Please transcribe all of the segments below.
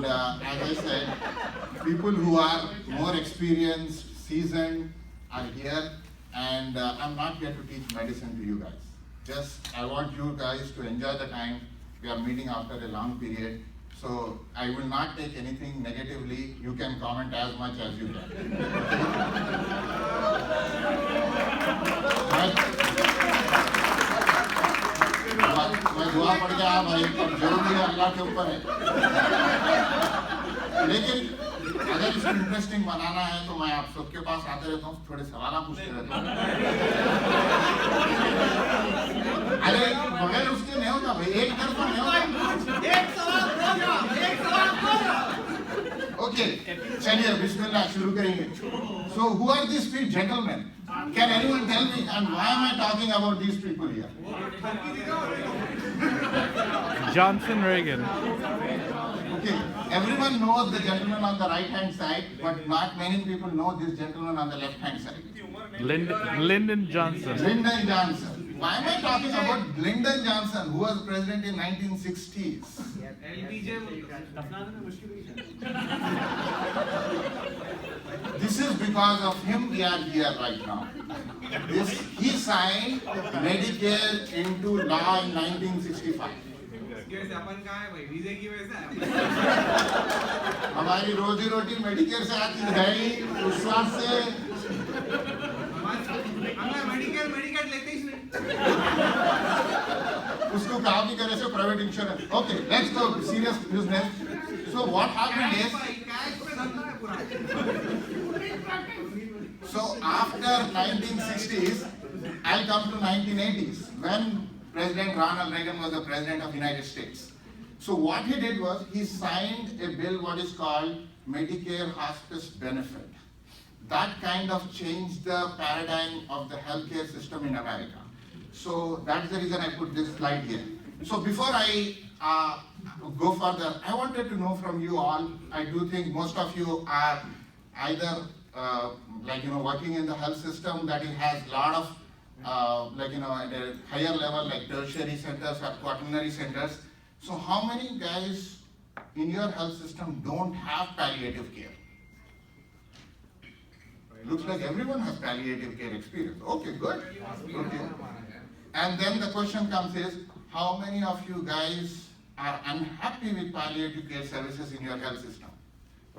And as I said, people who are more experienced, seasoned are here, and I'm not here to teach medicine to you guys. Just I want you guys to enjoy the time. We are meeting after a long period, so I will not take anything negatively. You can comment as much as you can. मैं दुआ पढ़ गया भाई, पर जरूरी है अल्लाह के ऊपर है। लेकिन अगर इसको इंटरेस्टिंग बनाना है तो मैं आप सबके पास आते रहता हूँ, थोड़े सवाल पूछते रहता हूँ। अरे बगैर उसके नहीं होता भाई, एक तरफा नहीं होता। एक सवाल होगा। ओके, चलिए बिस्मिल्लाह शुरू करेंगे। So who are these three gentlemen? Can anyone tell me? And why am I talking about these people here? Johnson Reagan. Okay, everyone knows the gentleman on the right hand side, but not many people know this gentleman on the left hand side. Lyndon Johnson. Lyndon Johnson. Why am I talking about Lyndon Johnson, who was president in 1960s? This is because of him we are here right now. He signed Medicare into law in 1965. हमारी रोजी रोटी Medicare से आती है, विश्वास से medkit लेते ही नहीं। उसको कहा भी करे से private insurance. Okay, let's go serious business. So what happened is, so after 1960s, I'll come to 1980s when President Ronald Reagan was the president of the United States. So what he did was he signed a bill what is called Medicare Hospice Benefit. That kind of changed the paradigm of the healthcare system in America. So that's the reason I put this slide here. So before I go further, I wanted to know from you all, I do think most of you are either working in the health system that it has a lot of at a higher level like tertiary centers or quaternary centers. So how many guys in your health system don't have palliative care? Looks like everyone has palliative care experience. Okay, good. Okay. And then the question comes is, how many of you guys are unhappy with palliative care services in your health system?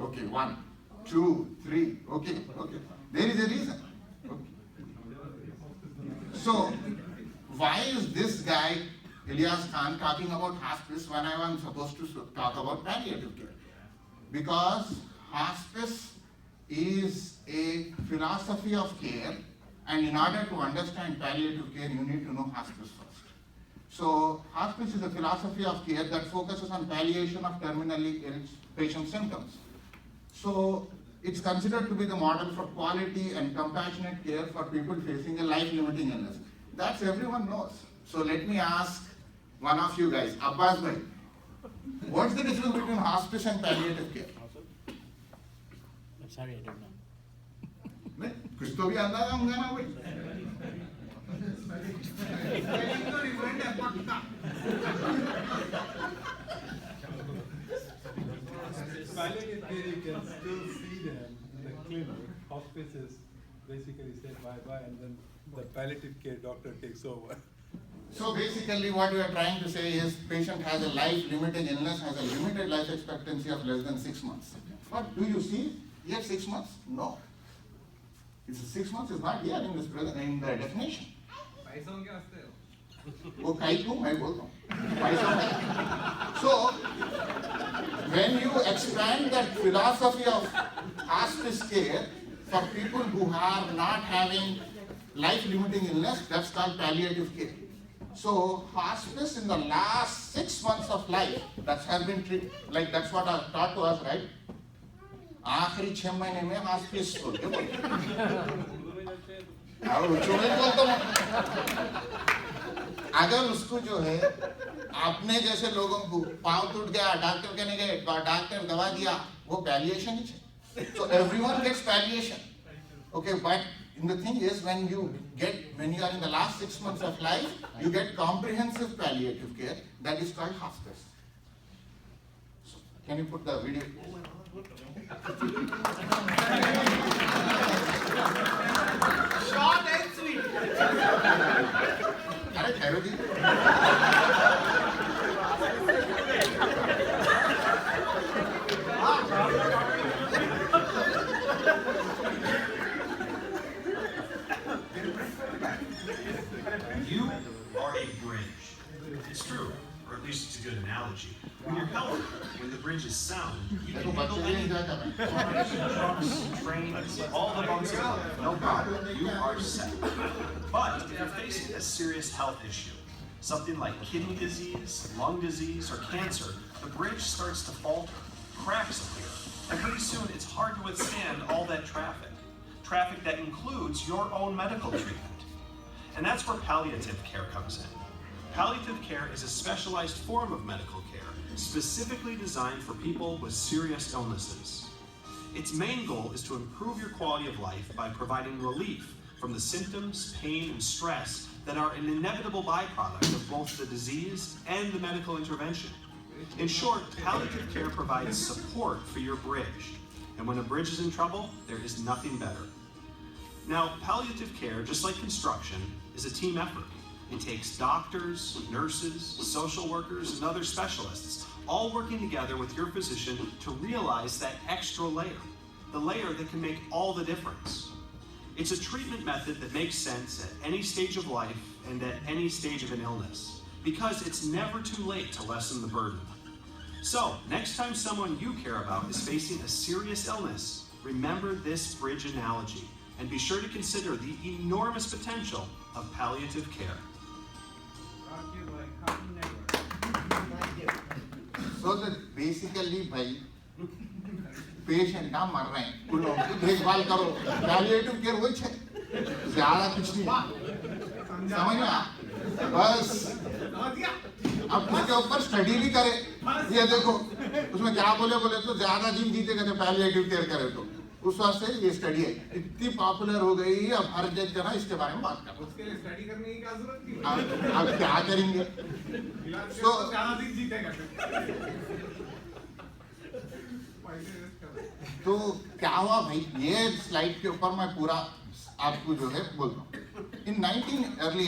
Okay, 1, 2, 3. Okay. There is a reason. Okay. So, why is this guy, Ilyas Khan, talking about hospice when I am supposed to talk about palliative care? Because hospice is a philosophy of care, and in order to understand palliative care, you need to know hospice first. So, hospice is a philosophy of care that focuses on palliation of terminally ill patient symptoms. So, it's considered to be the model for quality and compassionate care for people facing a life-limiting illness. That's everyone knows. So let me ask one of you guys, Abbas bhai, what's the difference between hospice and palliative care? I'm sorry, I don't know. कुछ तो भी अंदाजा होगा ना भाई? Palliative care, you can still see them in the clinic. Hospice is basically say bye-bye, and then the palliative care doctor takes over. So basically what we are trying to say is patient has a life-limiting illness, has a limited life expectancy of less than 6 months. What do you see? Yet 6 months? No. It's 6 months is not here in this in the definition. वो काई क्यों मैं बोलता हूँ So when you expand that philosophy of hospice care for people who are not having life-limiting illness, that's called palliative care. So hospice in the last 6 months of life, that has been treated, like that's what are taught to us, right? आखिरी 6 महीने में hospice बोलते अगर उसको जो है अपने जैसे लोगों को पाँव टूट गया डॉक्टर के नहीं गए डॉक्टर दवा दिया वो palliation ही है. So everyone gets palliation. Okay, but the thing is when you are in the last 6 months of life, you get comprehensive palliative care that is called hospice. So Can you put the video? Short and sweet. अरे ठहरो जी। You are a bridge. It's true, or at least it's a good analogy. When you're healthy, when the bridge is sound, you देखो can handle बच्चे भी anything. enjoy कर रहे हैं। Trucks, trains, all the bumps in the road, no problem. You are set. But if you're facing a serious health issue, something like kidney disease, lung disease, or cancer, the bridge starts to falter, cracks appear, and pretty soon it's hard to withstand all that traffic. Traffic that includes your own medical treatment. And that's where palliative care comes in. Palliative care is a specialized form of medical care, specifically designed for people with serious illnesses. Its main goal is to improve your quality of life by providing relief from the symptoms, pain, and stress that are an inevitable byproduct of both the disease and the medical intervention. In short, palliative care provides support for your bridge. And when a bridge is in trouble, there is nothing better. Now, palliative care, just like construction, is a team effort. It takes doctors, nurses, social workers, and other specialists, all working together with your physician to realize that extra layer, the layer that can make all the difference. It's a treatment method that makes sense at any stage of life and at any stage of an illness, because it's never too late to lessen the burden. So, next time someone you care about is facing a serious illness, remember this bridge analogy, and be sure to consider the enormous potential of palliative care. Brought to you by Cartoon Network. So that basically भाई patient ना मर रहे हैं, उन लोगों की देखभाल करो, palliative care वही है, ज़्यादा कुछ नहीं, समझ में आ? बस अब उसके ऊपर स्टडी भी करे, ये देखो, उसमें क्या बोले तो ज़्यादा दिन जीतेगा तो palliative care करे तो, उस वास्ते ये स्टडी है, इतनी पॉपुलर हो गई, अब हर जगह इसके बारे में बात कर। उसके लिए स्टडी करने की क्या जरूरत थी? अब क्या करेंगे? तो ज्यादा दिन जीतेगा। तो क्या हुआ भाई, ये स्लाइड के ऊपर मैं पूरा आपको जो है बोलता हूँ। In early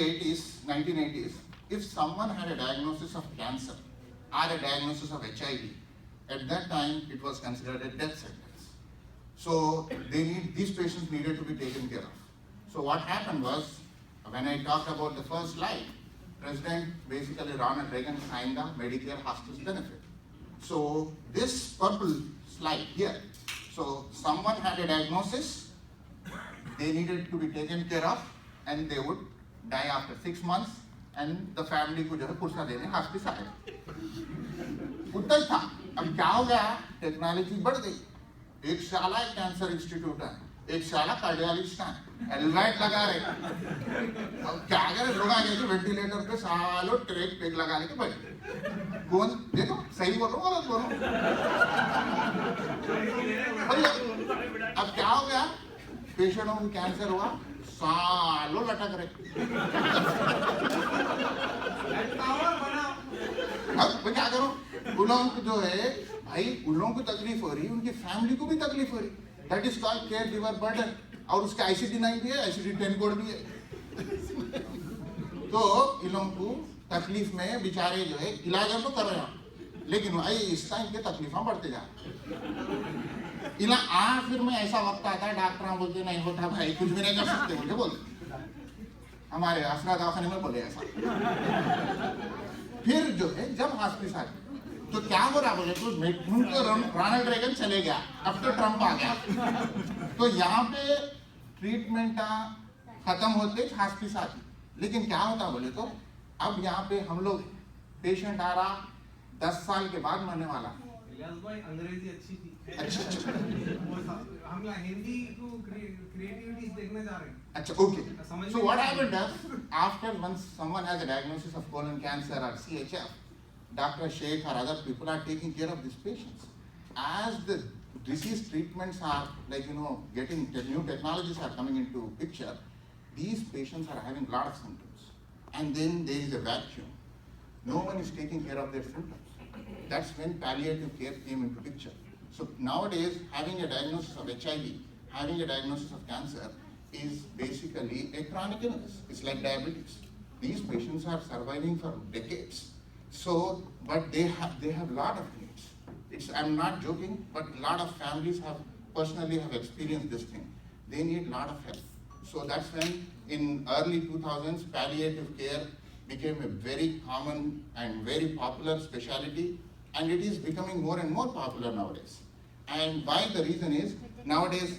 1980s, if someone had a diagnosis of cancer or a diagnosis of HIV, at that time it was considered a death sentence. So these patients needed to be taken care of. So what happened was, when I talked about the first slide, President basically Ronald Reagan signed the Medicare hospice benefit. So this purple slide here, so someone had a diagnosis, they needed to be taken care of, and they would die after 6 months, and the family को जो है पुरसा देने hospice आए। उतना ही था। अब क्या हो गया? टेक्नोलॉजी बढ़ गई। एक शाला कैंसर इंस्टीट्यूट है, एक शाला कार्डियोलॉजिस्ट है, एलवाइट लगा रहे। अब क्या करें, लोग आ गए वेंटिलेटर पे सालों ट्रेक पेग लगा के बैठे। कौन देखो सही बोल रहा हूँ गलत बोल रहा हूँ? अब क्या हो गया? पेशेंटों को कैंसर हुआ, सालों लटक रहे। अब मैं क्या करूं? उन लोगों को जो है भाई, उन लोगों को तकलीफ हो रही, उनकी फैमिली को भी तकलीफ हो रही। That is called care giver burden, और उसका ICD-9 भी है, ICD-10 कोड भी है। तो इन लोगों को तकलीफ में बेचारे जो है इलाज तो कर रहे हैं, लेकिन भाई इसका इनके तकलीफा बढ़ते जा रहे। इला आखिर में ऐसा वक्त आता है, डॉक्टर बोलते नहीं होता भाई, कुछ भी नहीं कर सकते बोलते बोलते। हमारे आसरा दवाखाने में बोले ऐसा। फिर जो है जब हॉस्पिस आ गए तो क्या हो रहा बोले तो रोनाल्ड रेगन चले गया, अब तो ट्रम्प आ गया। तो यहाँ पे ट्रीटमेंट खत्म होते हॉस्पिस आ गई, लेकिन क्या होता बोले तो अब यहाँ पे हम लोग पेशेंट आ रहा 10 साल के बाद मरने वाला। इलियास भाई अंग्रेजी अच्छी थी। अच्छा हम यहाँ हिंदी को क्रिएटिविटी देखने जा रहे हैं। अच्छा okay. So what happened is, after once someone has a diagnosis of colon cancer or CHF, Dr. Sheikh or other people are taking care of these patients. As the disease treatments are getting new technologies are coming into picture, these patients are having a lot of symptoms, and then there is a vacuum. No one is taking care of their symptoms. That's when palliative care came into picture. So nowadays, having a diagnosis of HIV, having a diagnosis of cancer is basically a chronic illness. It's like diabetes. These patients are surviving for decades. So, but they have lot of needs. I'm not joking, but a lot of families personally have experienced this thing. They need lot of help. So that's when in early 2000s, palliative care became a very common and very popular specialty, and it is becoming more and more popular nowadays. And why the reason is, nowadays,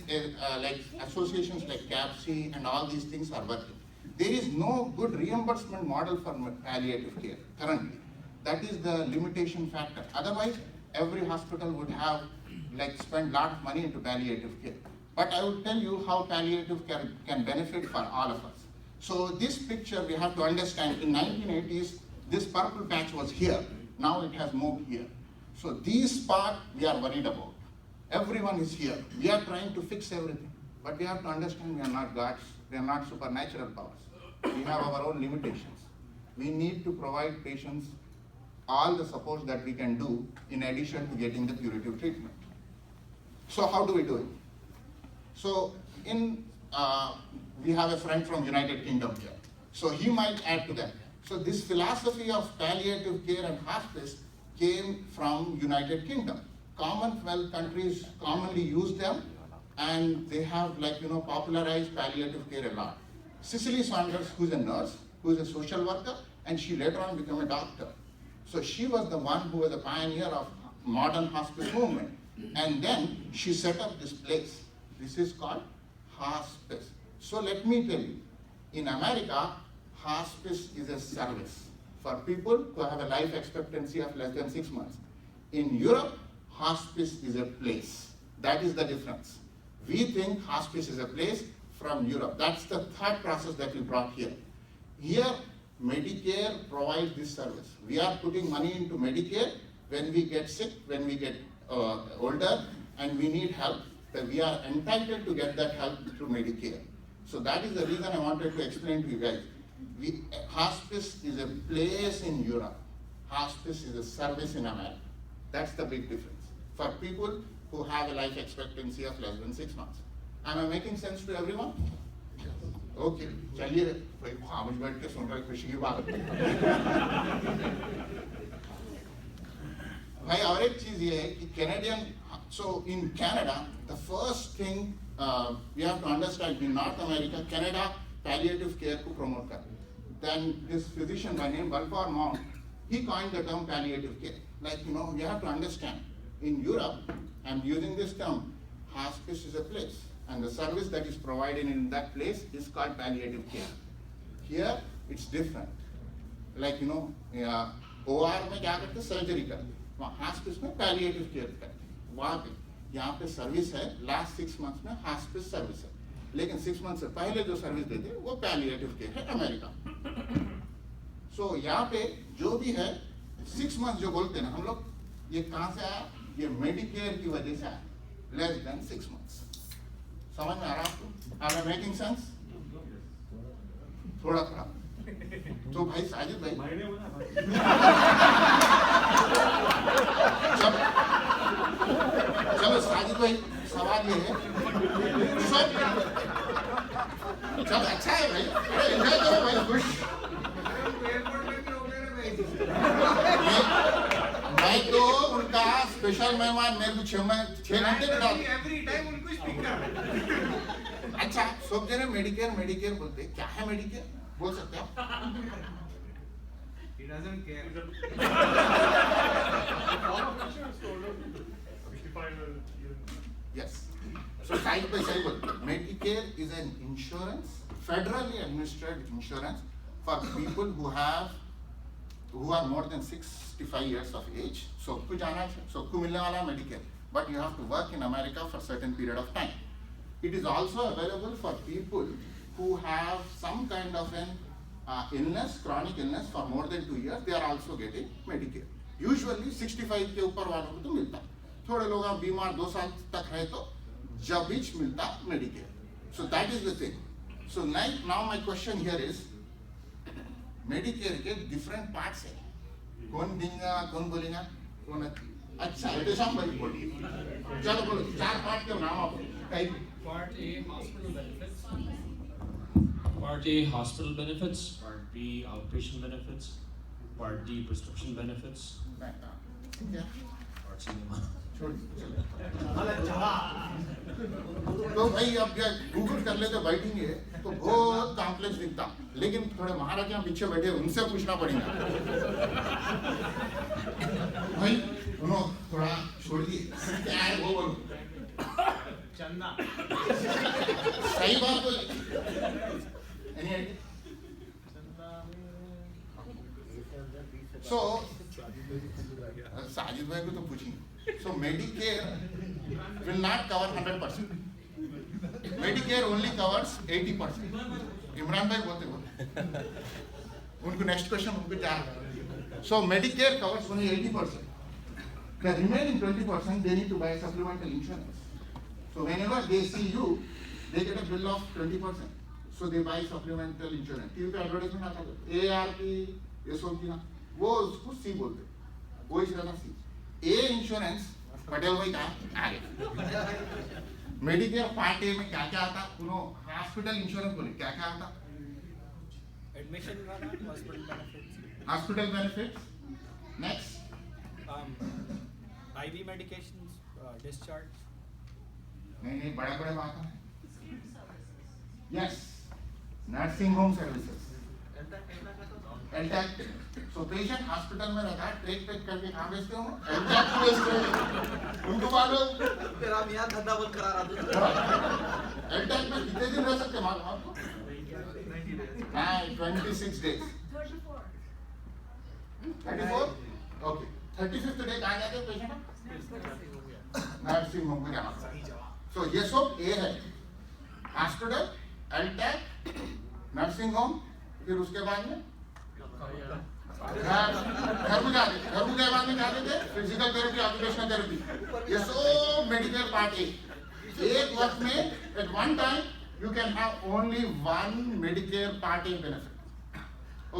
like associations like CAPC and all these things are working. There is no good reimbursement model for palliative care currently. That is the limitation factor. Otherwise, every hospital would have spend lot of money into palliative care. But I will tell you how palliative care can benefit for all of us. So this picture we have to understand, in 1980s, this purple patch was here. Now it has moved here. So this part we are worried about. Everyone is here. We are trying to fix everything. But we have to understand we are not gods. We are not supernatural powers. We have our own limitations. We need to provide patients all the support that we can do in addition to getting the curative treatment. So how do we do it? So we have a friend from United Kingdom here. So he might add to that. So this philosophy of palliative care and hospice came from United Kingdom. Commonwealth countries commonly use them, and they have popularized palliative care a lot. Cicely Saunders, who's a nurse, who's a social worker, and she later on became a doctor. So she was the one who was a pioneer of modern hospice movement. And then she set up this place. This is called hospice. So let me tell you, in America, hospice is a service for people who have a life expectancy of less than 6 months. In Europe, hospice is a place. That is the difference. We think hospice is a place from Europe. That's the third process that we brought here. Here, Medicare provides this service. We are putting money into Medicare when we get sick, when we get older, and we need help, that we are entitled to get that help through Medicare. So that is the reason I wanted to explain to you guys. Hospice is a place in Europe. Hospice is a service in America. That's the big difference for people who have a life expectancy of less than 6 months. Am I making sense to everyone? Okay चलिए भाई खामोश बैठ के सुन रहे खुशी की बात भाई और एक चीज ये है कि Canadian so in Canada the first thing we have to understand in North America Canada palliative care को प्रमोट कर then this physician by name Balfour Mount he coined the term palliative care. Like, you have to understand, in Europe, I'm using this term, hospice is a place. And the service that is provided in that place is called palliative care. Here, it's different. Like, OR में क्या करते surgery करते वहाँ hospice में palliative care करते वहाँ पे यहाँ पे सर्विस है last 6 months में hospice सर्विस है लेकिन 6 months से पहले जो सर्विस देते वो palliative care है अमेरिका So यहाँ पे जो भी है 6 months जो बोलते हैं ना हम लोग ये कहाँ से आया ये मेडिकेयर की वजह से आया less than 6 months समझ में आ रहा आपको Am I making sense? थोड़ा थोड़ा तो भाई साजिद भाई चलो साजिद भाई सवाल ये है चलो अच्छा है भाई अरे एंजॉय करो भाई खुश मैं तो उनका स्पेशल मेहमान मेरे को 6 घंटे बिता एवरी टाइम उनको स्पीक कर अच्छा सब जने मेडिकेयर बोलते क्या है मेडिकेयर बोल सकते हैं He doesn't care. Yes. So side by side, Medicare is an insurance, federally administered insurance for people who are more than 65 years of age. So आपको मिलने वाला Medicare, but you have to work in America for a certain period of time. It is also available for people who have some kind of an illness, chronic illness for more than 2 years. They are also getting Medicare. Usually 65 के ऊपर वालों को तो मिलता है. थोड़े लोग आप बीमार 2 साल तक रहे तो जब भी मिलता Medicare. So that is the thing. So now my question here is Medicare के different parts है. कौन देगा कौन बोलेगा कोणाची? अच्छा ये तो शाम भाई बोलिए, चलो बोलो 4 पार्ट के नाम आप कहीं Part A, hospital benefits. Part A, hospital benefits. Part B, outpatient benefits. Part D, prescription benefits. Part C, तो भाई अब क्या गूगल कर लेते बैठेंगे तो बहुत कॉम्प्लेक्स दिखता, लेकिन थोड़े महाराज यहाँ पीछे बैठे उनसे पूछना पड़ेगा। भाई सुनो थोड़ा छोड़िए, क्या है वो बोलो। चंदा सही बात बोले। Any idea? So साजिद भाई को तो पूछेंगे। So Medicare will not cover 100%. Medicare only covers 80%. Imran भाई बोलते उनको नेक्स्ट क्वेश्चन उनको क्या है? So Medicare covers only 80%. The remaining 20% they need to buy supplemental insurance. So whenever they see you, they get a bill of 20%. So they buy supplemental insurance. TV पे advertisement आता है AARP ये सब की ना, वो उसको C बोलते हैं, वो इस तरह C. A इंश्योरेंस पटेल भाई कहाँ आ गए? मेडिकेयर पार्ट ए में क्या क्या आता? उन्हों हॉस्पिटल इंश्योरेंस बोले क्या क्या आता? Admission वाला, hospital benefits, hospital benefits, next IV medications, discharge. नहीं बड़ा बात है. Yes nursing home services, LTAC. So patient hospital में रहता है, ट्रेक पेक करके कहाँ भेजते हो? एलटैक को भेजते हो. उनको मालूम फिर हम यहाँ धंधा बंद करा रहा था। एलटैक में कितने दिन रह सकते मालूम आपको? 26 days. 34? ओके 35th डे कहाँ जाते हैं पेशेंट? नर्सिंग होम में जाना. सो ये सब ए है, हॉस्पिटल, एलटैक, नर्सिंग होम, फिर उसके बाद में घर में जाते, घर में गए बाद में क्या देते? फिजिकल थेरेपी, ऑक्यूपेशनल थेरेपी, ये सब मेडिकल पार्ट ए. एक वक्त में at one time you can have only one Medicare part A benefit.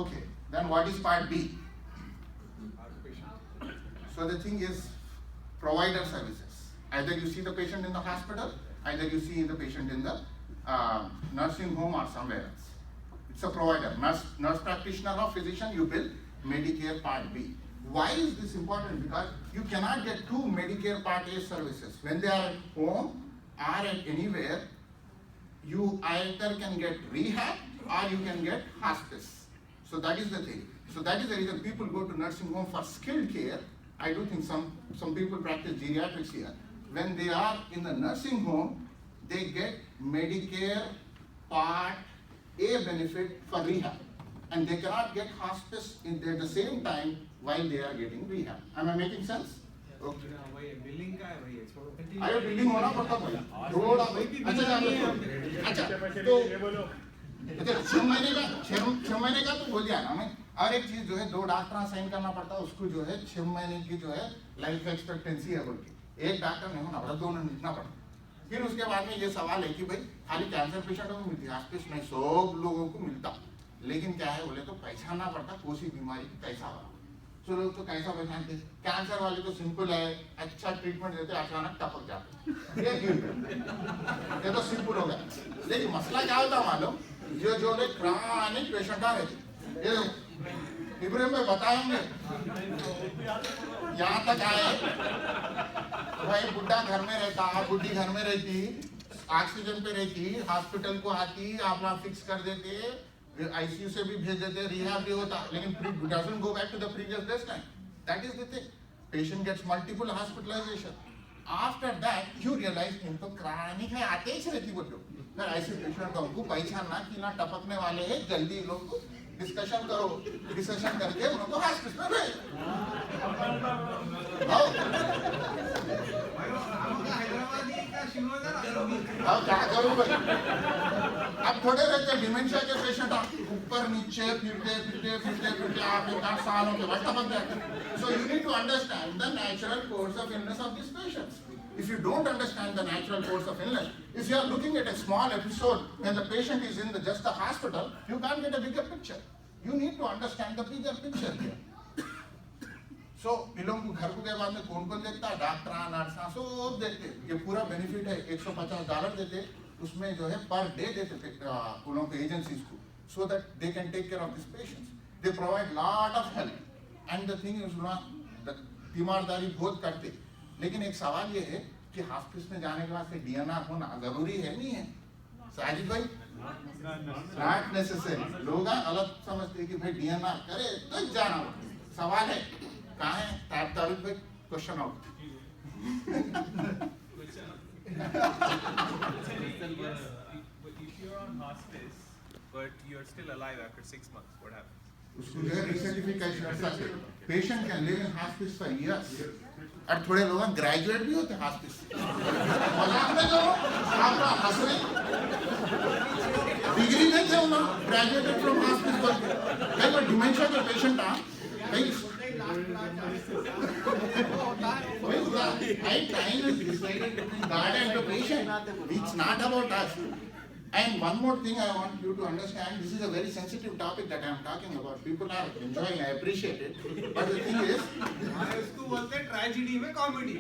Okay then what is part B? So the thing is provider services. Either you see the patient in the hospital, either you see the patient in the nursing home or somewhere else. It's a provider, nurse practitioner or physician, you bill Medicare Part B. Why is this important? Because you cannot get two Medicare Part A services. When they are at home or at anywhere, you either can get rehab or you can get hospice. So that is the thing. So that is the reason people go to nursing home for skilled care. I do think some people practice geriatrics here. When they are in the nursing home, they get Medicare Part A benefit for rehab, and they cannot get hospice at the same time while they are getting rehab. Am I making sense? Okay. भाई billing का है भाई, छोड़ो. अरे building होना पड़ता भाई, थोड़ा अच्छा तो अच्छा 6 महीने का तो बोल दिया ना मैं. और एक चीज जो है, 2 डॉक्टर साइन करना पड़ता है, उसको जो है 6 महीने की जो है लाइफ एक्सपेक्टेंसी है बोल के. एक डॉक्टर नहीं होना पड़ता, 2 लिखना पड़ता. फिर उसके बाद में ये सवाल है कि भाई खाली कैंसर पेशेंट को मिलती है हॉस्पिस नहीं, सब लोगों को मिलता, लेकिन क्या है बोले तो पहचानना पड़ता कौन सी बीमारी की कैसा वाला. तो लोग तो कैसा पहचानते? कैंसर वाले तो सिंपल है, अच्छा ट्रीटमेंट देते, अचानक टपक जाते, ये तो सिंपल हो गया. लेकिन मसला क्या होता मालूम? जो क्रानिक पेशेंट आ रहे ये इब्राहिम में बताएंगे यहाँ तक आए भाई, बुढ़ा घर में रहता, बुढ़ी घर में रहती, ऑक्सीजन पे रहती, हॉस्पिटल को आती, अपना फिक्स कर देते, आईसीयू से भी भेज देते, रिहाब भी होता, लेकिन doesn't go back to the previous baseline. That is the thing. Patient gets multiple hospitalization. After that you realize इनको क्रानिक है, आते ही रहती बोलो. फिर ऐसे पेशेंट को उनको पहचानना कि ना टपकने वाले हैं, जल्दी लोग डिस्कशन करो, डिस्कशन करके उनको हॉस्पिटल में भेज. हैदराबादी का शिवनगर अब क्या करूँ भाई? अब थोड़े रहते डिमेंशिया के पेशेंट ऊपर नीचे फिरते आप 8 सालों के बाद टपक जाते. So you need to understand the natural course of illness of these patients. If you don't understand the natural course of illness, if you are looking at a small episode when the patient is in just the hospital, you can't get a bigger picture. You need to understand the bigger picture here. सो इन लोगों को घर को के बाद में कौन देखता है, डॉक्टर नर्स सब देखते। ये पूरा बेनिफिट है, $150 देते, उसमें जो है पर डे देते उन लोगों को एजेंसीज को, so that they can take care of this patients. They provide lot of help and the thing is तीमारदारी बहुत करते। लेकिन एक सवाल ये है कि हॉस्पिस में जाने के बाद से DNR होना जरूरी है नहीं है साजिद भाई? Not necessary. लोग अलग समझते हैं कि भाई DNR करे तो जाना हो। सवाल है कहाँ है तारिक भाई? Question out. If you're on hospice, but you're still alive after 6 months, what happens? उसको जो है रिसर्टिफिकेशन कर सकते। Patient can live in hospice for years. और थोड़े लोग ग्रेजुएट भी होते हॉस्पिस। मजाक में जो आप हंस रहे, डिग्री नहीं थे उन्होंने, ग्रेजुएटेड फ्रॉम हॉस्पिस पर। कई बार डिमेंशिया के पेशेंट कई time is decided between God and the patient. It's not about us. And one more thing I want you to understand, this is a very sensitive topic that I am talking about. People are enjoying, I appreciate it. But the thing is, इसको बोलते हैं tragedy में comedy.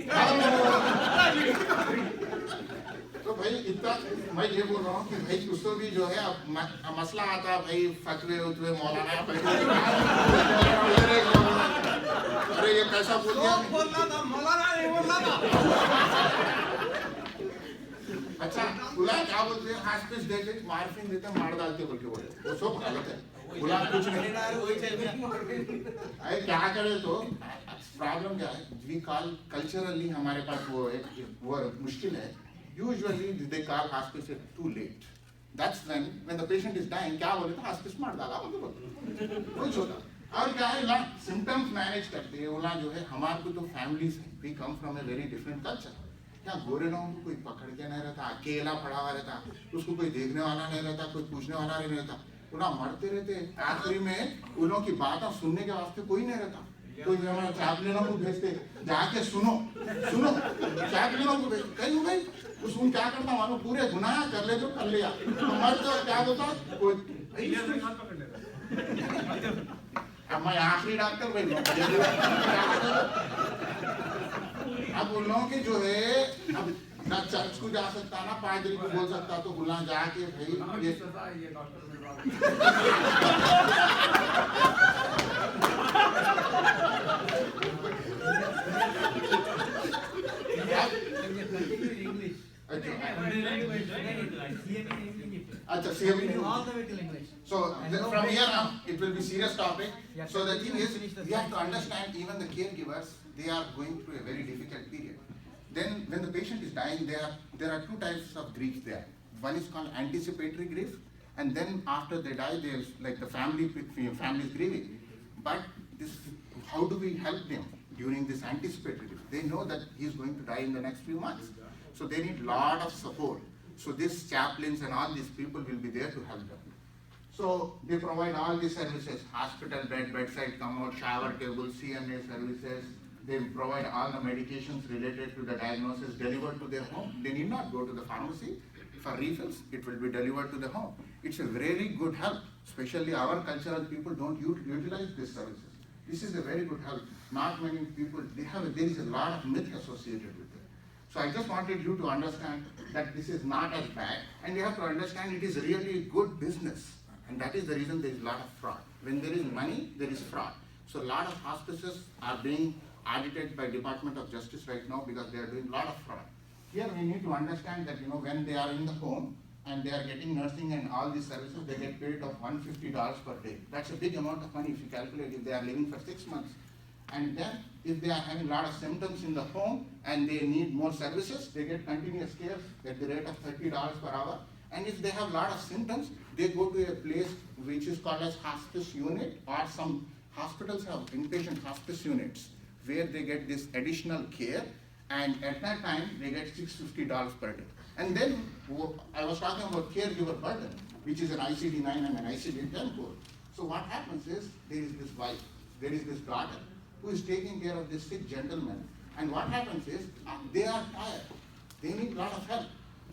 तो भाई इतना मैं ये बोल रहा हूँ कि भाई उसको भी जो है अब मसला आता है भाई फतवे उतवे मौलाना अरे ये कैसा बोल दिया? बोलना था मौलाना नहीं बोलना था। अच्छा बुला क्या बोलते हैं हॉस्पिस देते मार्फिन देते मार डालते बोल के बोले वो सब गलत है। बुला कुछ नहीं अरे क्या करे तो प्रॉब्लम क्या है वी कॉल कल्चरली हमारे पास वो मुश्किल है। Usually they call hospice too late. That's when the patient is dying, क्या बोले तो hospice मार डाला वही होता। और क्या है ना symptoms manage करते हैं उला जो है हमारे को तो families we come from a very different culture। क्या गोरे लोगों को कोई पकड़ के नहीं रहता, अकेला पड़ा हुआ रहता, उसको कोई देखने वाला नहीं रहता, कोई पूछने वाला नहीं रहता, उला मरते रहते। आखिरी में उन लोगों की बातें सुनने के वास्ते कोई नहीं रहता। कोई हमारा चापलिनों को भेजते जाके सुनो चापलिनों को भेज कहीं भाई उन क्या करता मानो पूरे गुनाह कर ले जो कर लिया मर तो क्या होता कोई अब मैं आखिरी डॉक्टर भाई अब उन लोगों की जो है अब ना चर्च को जा सकता ना पादरी को बोल सकता तो बुला जाके भाई ये अच्छा CM so from here on it will be serious topic. So the thing is we have to understand even the caregivers they are going through a very difficult period. Then when the patient is dying there are two types of grief there. One is called anticipatory grief and then after they die there's like the family is grieving. But this how do we help them during this anticipatory grief? They know that he is going to die in the next few months. So they need lot of support. So these chaplains and all these people will be there to help them. So they provide all these services, hospital bed, bedside commode, shower table, CNA services. They provide all the medications related to the diagnosis delivered to their home. They need not go to the pharmacy for refills. It will be delivered to the home. It's a very good help. Especially our cultural people don't utilize these services. This is a very good help. Not many people, there is a lot of myth associated with it. So I just wanted you to understand that this is not as bad and you have to understand it is really good business and that is the reason there is a lot of fraud. When there is money, there is fraud. So a lot of hospices are being audited by Department of Justice right now because they are doing a lot of fraud. Here we need to understand that when they are in the home and they are getting nursing and all these services, they get paid of $150 per day. That's a big amount of money if you calculate if they are living for 6 months. And then if they are having a lot of symptoms in the home and they need more services, they get continuous care at the rate of $30 per hour. And if they have a lot of symptoms, they go to a place which is called as hospice unit, or some hospitals have inpatient hospice units where they get this additional care, and at that time they get $650 per day. And then I was talking about caregiver burden, which is an ICD-9 and an ICD-10 code. So what happens is there is this wife, there is this daughter who is taking care of this sick gentleman, and what happens is they are tired, they need a lot of help.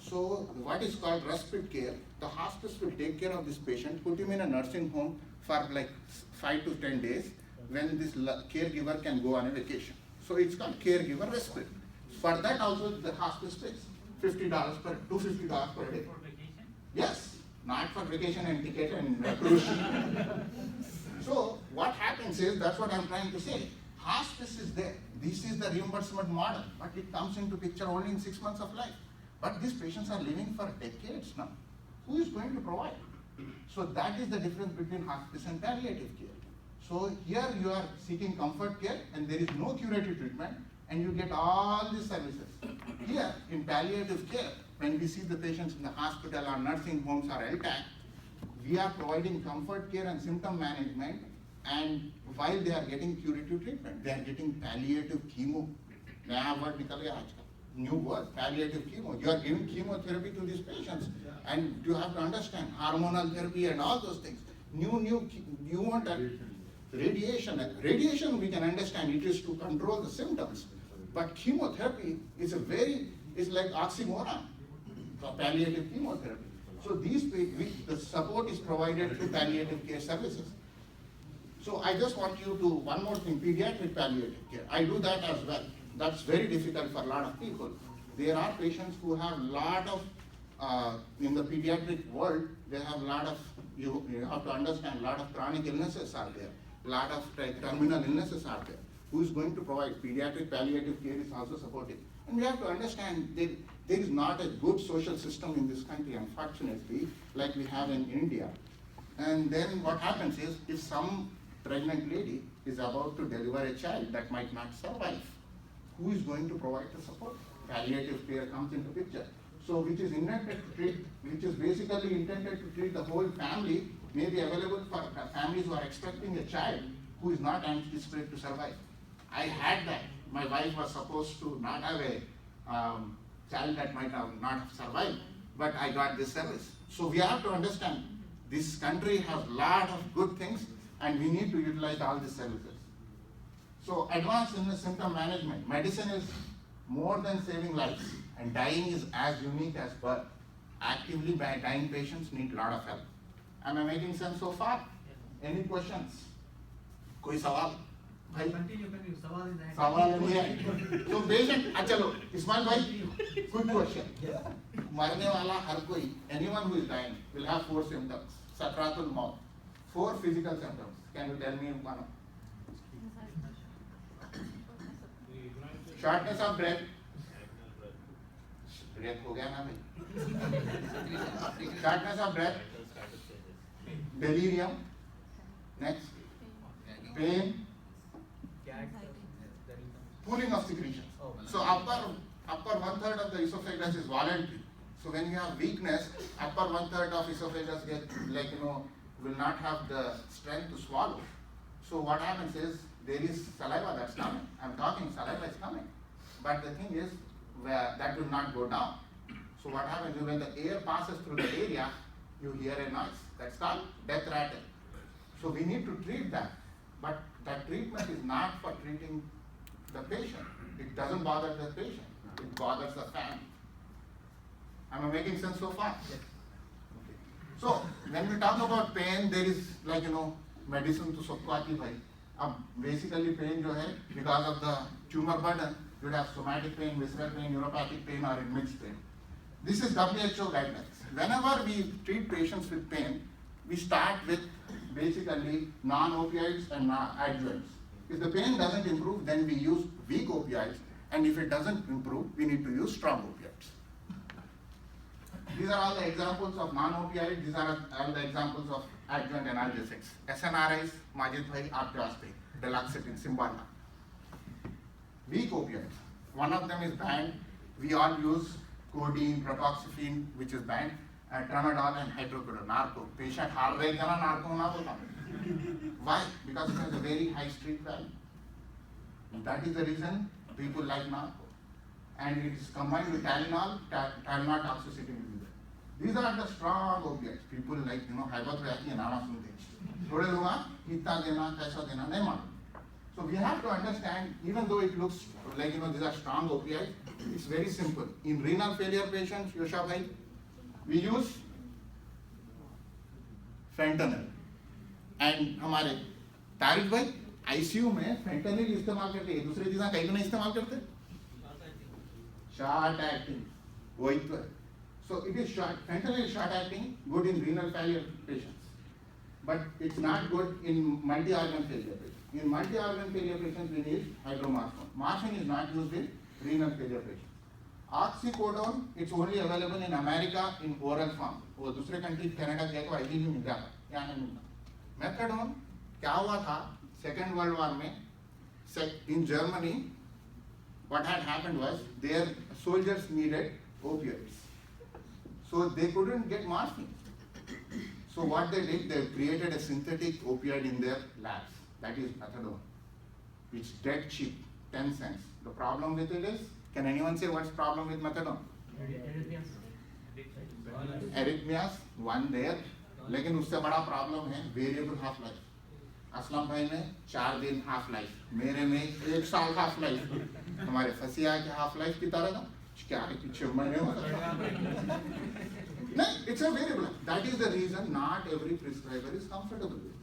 So what is called respite care, the hospice will take care of this patient, put him in a nursing home for like 5 to 10 days, when this caregiver can go on a vacation. So it's called caregiver respite. For that also the hospice pays $50 per, $250 per day. Yes, not for vacation and ticket and cruise ship. So what happens is, that's what I'm trying to say. Hospice is there. This is the reimbursement model, but it comes into picture only in 6 months of life. But these patients are living for decades now. Who is going to provide? So that is the difference between hospice and palliative care. So here you are seeking comfort care and there is no curative treatment and you get all these services. Here in palliative care, when we see the patients in the hospital or nursing homes or LTAC, we are providing comfort care and symptom management, and while they are getting curative treatment, they are getting palliative chemo. Naya word nikal gaya aajkal. New word, palliative chemo. You are giving chemotherapy to these patients, and you have to understand hormonal therapy and all those things. You want a radiation. Radiation we can understand, it is to control the symptoms, but chemotherapy is like oxymoron for palliative chemotherapy. So the support is provided through palliative care services. So I just want you to, one more thing, pediatric palliative care. I do that as well. That's very difficult for a lot of people. There are patients who have lot of, in the pediatric world, they have lot of, you have to understand, lot of chronic illnesses are there. Lot of terminal illnesses are there. Who is going to provide? Pediatric palliative care is also supported. And we have to understand there is not a good social system in this country, unfortunately, like we have in India. And then what happens is, if some pregnant lady is about to deliver a child that might not survive, who is going to provide the support? Palliative care comes into picture. So which is intended to treat, which is basically intended to treat the whole family, may be available for families who are expecting a child who is not anticipated to survive. I had that. My wife was supposed to not have a child that might have not have survived, but I got this service. So we have to understand, this country has lot of good things and we need to utilize all these services. So advanced in the symptom management, medicine is more than saving lives, and dying is as unique as birth. Actively dying patients need a lot of help. Am I making sense so far? Any questions? कोई सवाल? भाई? सवाल नहीं है. So patient, चलो, Ismail भाई, quick question. मरने वाला हर कोई, anyone who is dying will have 4 symptoms. Sakratul maut. 4 physical symptoms. Can you tell me one? Shortness of breath. Breath हो गया ना भाई. Shortness of breath. Delirium. Next. Pain. Pooling of secretions. So upper 1/3 of the esophagus is voluntary. So when you have weakness, upper 1/3 of esophagus will not have the strength to swallow. So what happens is, there is saliva that's coming. I'm talking saliva is coming. But the thing is, that will not go down. So what happens is, when the air passes through the area, you hear a noise. That's called death rattle. So we need to treat that. But that treatment is not for treating the patient. It doesn't bother the patient. It bothers the family. Am I making sense so far? Yes. Okay. So when we talk about pain, there is medicine to सबको आती भाई. अब basically pain जो है, because of the tumor burden, you would have somatic pain, visceral pain, neuropathic pain, or mixed pain. This is WHO guidelines. Whenever we treat patients with pain, we start with basically non-opioids and adjuvants. If the pain doesn't improve, then we use weak opioids, and if it doesn't improve, we need to use strong opioids. These are all the examples of non-opioids. These are all the examples of adjuvant analgesics. SNRIs, Majid bhai, aapke vaste, Duloxetine, Cymbalta. Weak opioids. One of them is banned. We all use codeine, propoxyphene, which is banned, and tramadol and hydrocodone, narco. Patient har rahe jana narco na bola. Why? Because it has a very high street value. And that is the reason people like narco. And it is combined with Tylenol, Tylenol toxicity will be there. These are the strong opioids. People like, hypotherapy and नाम सुनते हैं. थोड़े लोग इतना देना, कैसा देना नहीं मालूम. So we have to understand, even though it looks like these are strong opioids, it's very simple. In renal failure patients, Yosha bhai, we use fentanyl. And हमारे तारिक भाई आईसीयू में फेंटेनिल इस्तेमाल करते हैं, दूसरी चीजें कहीं नहीं इस्तेमाल करते, शॉर्ट एक्टिंग वही तो है. So it is short, fentanyl is short acting, good in renal failure patients, but it's not good in multi-organ failure patients. In multi-organ failure patients, we need hydromorphone. Morphine is not used in renal failure patients. Oxycodone, it's only available in America in oral form. वो दूसरे country Canada गया तो ID मिल रहा है, यहाँ नहीं मिलता. Methadone क्या हुआ था सेकेंड वर्ल्ड वॉर में, in Germany, what had happened was their soldiers needed opioids. So they couldn't get morphine. So what they did, they created a synthetic opioid in their labs. That is methadone. It's dead cheap, 10 cents. The problem with it is, can anyone say what's the problem with methadone? Arrhythmias, one there. लेकिन उससे बड़ा problem है variable half life. Aslam भाई में 4 दिन half life, मेरे में 1 साल हाफ लाइफ, हमारे फसिया के हाफ लाइफ की तरह ना क्या है कि 6 महीने हो सकता. नहीं, it's a variable. That is the reason not every prescriber is comfortable with it.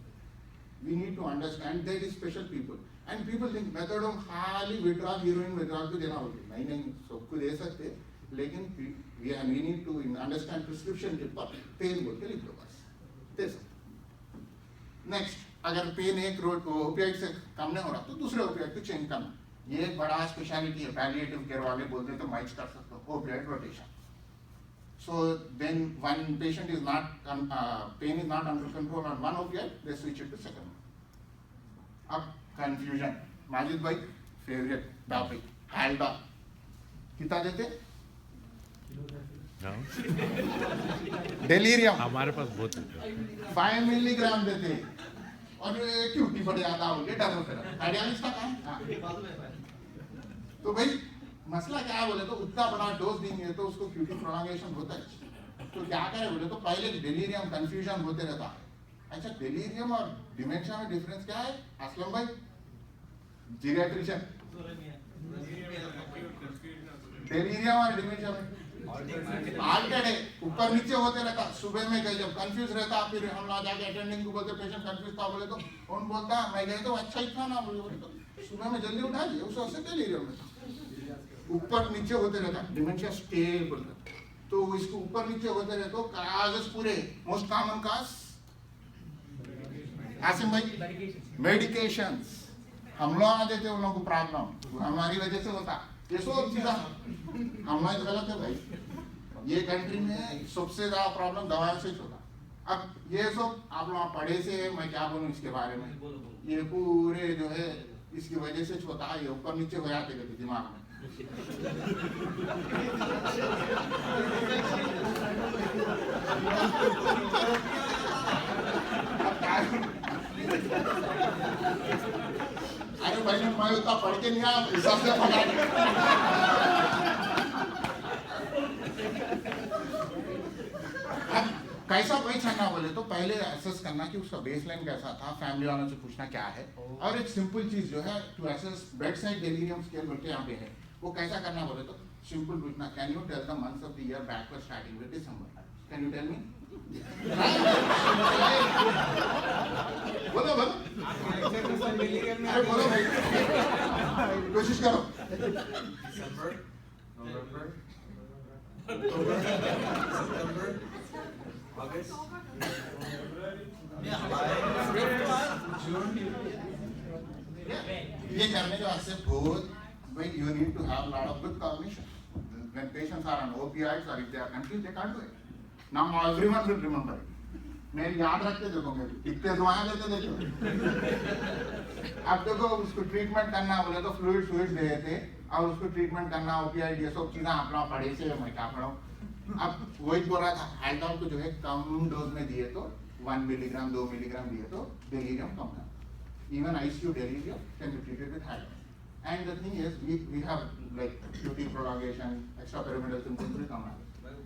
We need to understand there is special people. And people think methadone खाली withdrawal, heroin withdrawal को देना होगी. नहीं, सबको दे सकते, लेकिन we need to understand prescription के पर पेन बोल के लिख लो बस, दे सकते. Next, अगर पेन एक ओपियाइड से कम नहीं हो रहा तो दूसरे ओपियाइड को चेंज करना. ये एक बड़ा स्पेशलिटी है, पैलिएटिव केयर वाले बोलते हैं तो मैच कर सकते हो, opioid rotation. So then one patient is not, pain is not under control on one opioid, they switch it to second one. अब confusion, माजिद भाई favorite topic, Haldol, कितना देते? No? Delirium, हमारे पास बहुत है. 5 मिलीग्राम देते, और क्यूटी बढ़ जाता हो गया डर होता है. कार्डियोलॉजिस्ट का काम. तो भाई मसला क्या है बोले तो उतना बड़ा डोज देंगे तो उसको क्यूटी प्रोलॉन्गेशन होता है. तो क्या करें बोले तो पहले डेलीरियम कंफ्यूजन होते रहता है. अच्छा, डेलीरियम और डिमेंशिया में डिफरेंस क्या है असलम भाई? जीरियाट्रिशियन, डेलीरियम और डिमेंशिया में आल्टर्ड है, ऊपर नीचे होते रहता. सुबह में गए जब कंफ्यूज रहता, फिर हम लोग जाके अटेंडिंग को बोलते पेशेंट कंफ्यूज था बोले तो उन बोलता मैं गए तो अच्छा ही था ना बोले तो सुबह में जल्दी उठा दिए उससे डेलीरियम में ऊपर नीचे होते रहता. डिमेंशिया स्टेबल, तो इसको ऊपर नीचे होते रहते तो काजेस पूरे मोस्ट कॉमन काज आसिम भाई मेडिकेशंस. हम लोग आ देते उन लोगों को प्रॉब्लम हमारी वजह से होता. ये सब चीजें हम लोग गलत है भाई. ये कंट्री में सबसे ज्यादा प्रॉब्लम दवाओं से होता. अब ये सब आप लोग पढ़े से मैं क्या बोलूं इसके बारे में, ये पूरे जो है इसकी वजह से होता है. ये ऊपर नीचे हो जाते थे दिमाग में. अरे भाई मैं उतना पढ़ के नहीं आया, हिसाब से पढ़ा. अब कैसा कोई छानना बोले तो पहले एसेस करना कि उसका बेसलाइन कैसा था, फैमिली वालों से पूछना क्या है. और एक सिंपल चीज जो है to assess bedside delirium scale बोलते यहाँ पे है, वो कैसा करना बोले तो सिंपल पूछना, can you tell the months of the year backward starting with December. Can you tell me? बोलो बोलो, अरे बोलो भाई, कोशिश करो. दिसंबर, नवंबर, अक्टूबर, सितंबर, अगस्त, जून. ये करने के वास्ते बहुत भाई you need to have a lot of good cognition. When patients are on opioids or if they are confused, they can't do it. Now everyone will remember it. मेरी याद रखते देखोगे, इतने दुआएं देते देखो. अब देखो उसको ट्रीटमेंट करना बोले तो फ्लूइड दे देते और उसको ट्रीटमेंट करना ओपियाइड ये सब चीजें आप लोग पढ़े से मैं क्या पढ़ाऊं. अब वही बोल रहा था हाल्डोल को जो है कम डोज में दिए तो 1 मिलीग्राम 2 मिलीग्राम दिए तो डेलीरियम कम था. Even ICU delirium can be treated with Haldol. And the thing is, we have like QT prolongation, extrapyramidal symptoms will come out.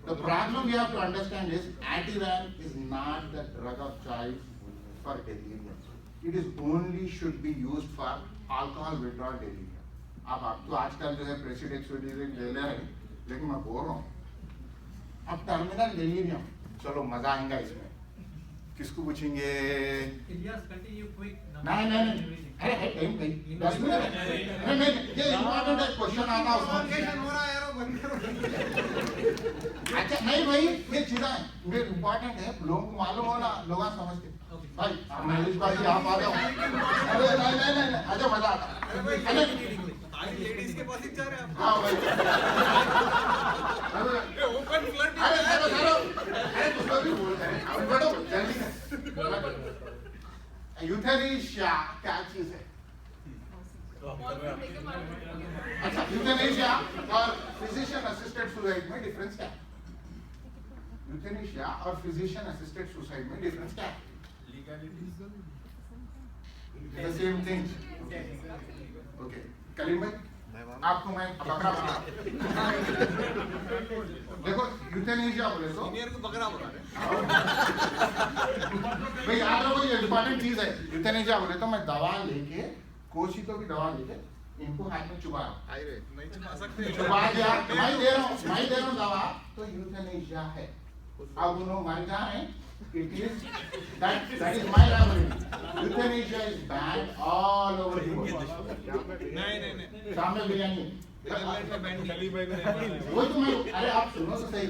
The problem we have to understand is Ativan is not the drug of choice for delirium. It is only should be used for alcohol withdrawal delirium. अब तो आजकल जो है प्रेसिडेक्स ले ले रहे हैं, लेकिन मैं बोल रहा हूँ अब टर्मिनल डेलीरियम, चलो मजा आएगा इसमें. किसको पूछेंगे? Ilyas, continue quick. नहीं अरे टाइम नहीं 10 मिनट नहीं ये इम्पोर्टेंट है क्वेश्चन आता है उसमें Prolongation हो रहा है यार, वो बंद करो. अच्छा नहीं भाई ये चीज़ें ये इम्पोर्टेंट है लोगों को मालूम होना लोग समझते भाई महेश भाई आप आ जाओ अरे नहीं अच्छा मजा आता अरे लेडीज के पास ही जा रहे हैं हाँ भाई ओपन फ्लड अरे कुछ भी बोल रहे हैं अब बढ़ो जल्दी यूथेनेशिया क्या चीज है? अच्छा यूथेनेशिया और फिजिशियन असिस्टेड सुसाइड में डिफरेंस क्या है? यूथेनेशिया और फिजिशियन असिस्टेड सुसाइड में डिफरेंस क्या है? The same thing. Okay. Kaleem भाई आपको मैं बकरा बता देखो यूथेनेशिया बोले तो सीनियर को बकरा बोला भाई याद रखो ये इम्पोर्टेंट चीज है यूथेनेशिया बोले तो मैं दवा लेके कोशिशों की दवा लेके इनको हाथ में चुबा नहीं चुपा सकते चुबा दिया मैं दे रहा हूँ दवा तो यूथेनेशिया है अब उन्होंने मर जाए it is that is my liability euthanasia is banned all over the world नहीं सामने बिरयानी वही तो मैं अरे आप सुनो तो सही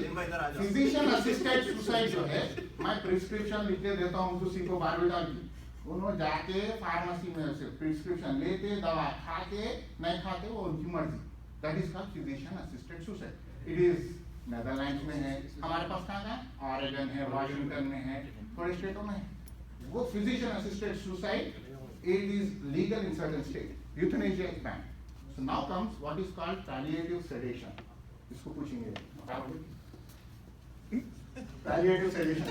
फिजिशियन असिस्टेड सुसाइड जो है मैं प्रिस्क्रिप्शन लिख के देता हूँ किसी को बारबीटाल की उन्होंने जाके फार्मेसी में से प्रिस्क्रिप्शन लेते दवा खाते नहीं खाते वो उनकी मर्जी that is called physician assisted suicide it is Netherlands में है हमारे पास कहाँ है ऑरेगन है वॉशिंगटन में है थोड़े स्टेटों में है वो physician assisted suicide it is legal in certain state euthanasia is banned so now comes what is called palliative sedation इसको पूछेंगे पैलिएटिव सेडेशन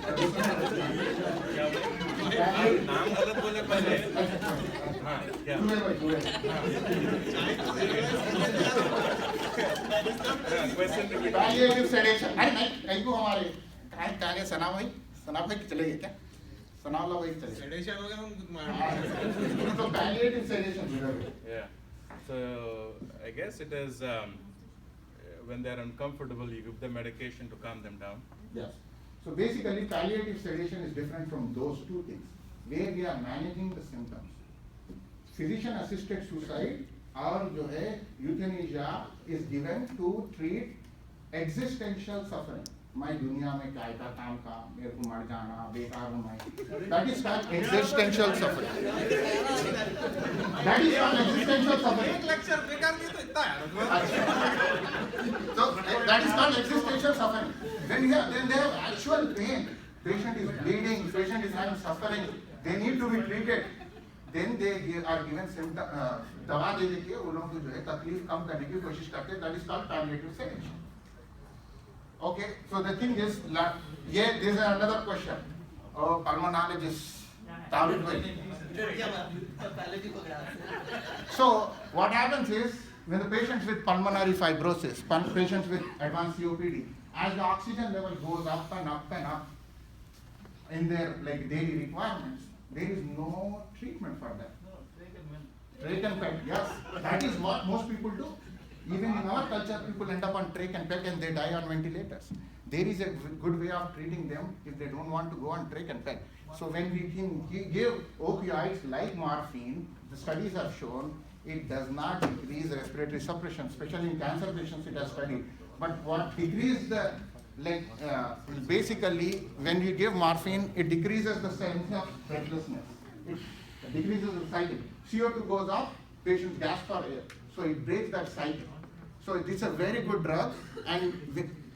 नाम गलत बोले पहले पैलिएटिव सेडेशन अरे नहीं कहीं को हमारे कहाँ सना भाई चले गए क्या सना वाला भाई चले सेडेशन हो गया हम तो palliative sedation Yeah. So I guess it is when they are uncomfortable, you give them medication to calm them down. Yes. So basically, palliative sedation is different from those two things, where we are managing the symptoms. Physician-assisted suicide or जो है euthanasia is given to treat existential suffering. मैं दुनिया में क्या था काम का मेरे को मर जाना बेकार हूँ मैं that is called existential suffering. That is called existential suffering. एक लेक्चर बेकार नहीं तो इतना यार So that is called existential suffering. Then they have actual pain. Patient is bleeding. Patient is having suffering. They need to be treated. Then they are given symptom. दवा दे देके उन लोगों को जो है तकलीफ कम करने की कोशिश करते हैं. That is called palliative sedation. Okay. So the thing is, yeah, this is another question. Oh, pulmonologist. David Way. So what happens is when the patients with pulmonary fibrosis, patients with advanced COPD, as the oxygen level goes up and up and up in their like daily requirements, there is no treatment for that. Trach and peg, yes, that is what most people do. Even in our culture, people end up on trach and peg and they die on ventilators. There is a good way of treating them if they don't want to go on trach and peg. So when we can give opioids like morphine, the studies have shown it does not decrease respiratory suppression, especially in cancer patients it has studied. But what decreases the, basically when you give morphine, it decreases the sense of breathlessness. It decreases the cycle. CO2 goes up, patients gasp for air. So it breaks that cycle. So this is a very good drug and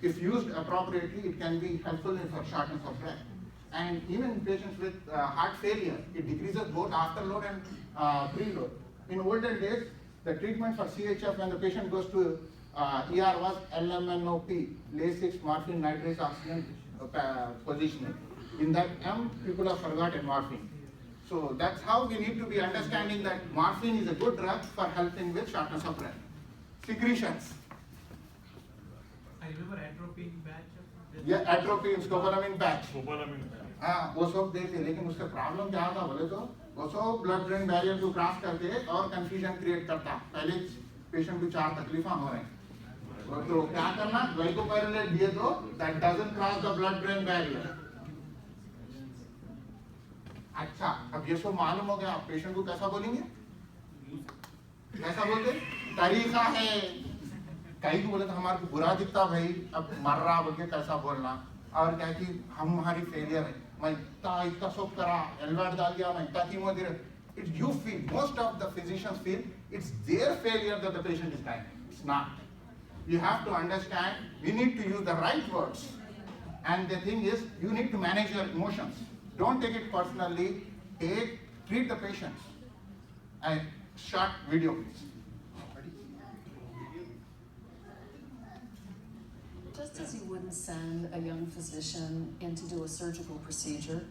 if used appropriately, it can be helpful for shortness of breath. And even in patients with heart failure, it decreases both afterload and preload. In olden days, the treatment for CHF when the patient goes to ER was LMNOP, Lasix, morphine, nitrate oxygen positioning. In that M, people have forgotten morphine. So that's how we need to be understanding that morphine is a good drug for helping with shortness of breath. Secretions. I remember atropine batch. Yeah, atropine, scopolamine patch. हाँ वो सब देते लेकिन उसका problem क्या होता बोले तो वो सब ब्लड ब्रेन बैरियर को क्रॉस करते और कंफ्यूजन क्रिएट करता पहले पेशेंट को 4 तकलीफा हो रहे हैं तो क्या करना ग्लाइकोपाइरोलेट दिए तो that doesn't cross the blood brain barrier अच्छा, अब ये सब मालूम हो गया, आप पेशेंट को कैसा बोलेंगे? कैसा बोलते? तरीका है। कहीं को बोले तो हमारे को बुरा दिखता भाई, अब मर रहा बोल के कैसा बोलना, और क्या कि हमारी फेलियर है, मैं इतना सब करा, एलवाड डाल दिया, मैं इतना कीमो दे रहा। It's you feel, most of the physicians feel it's their failure that the patient is dying. It's not. You have to understand, we need to use the right words. And the thing is, you need to manage your emotions. Don't take it personally, treat the patients. And short video, please. Just as you wouldn't send a young physician in to do a surgical procedure,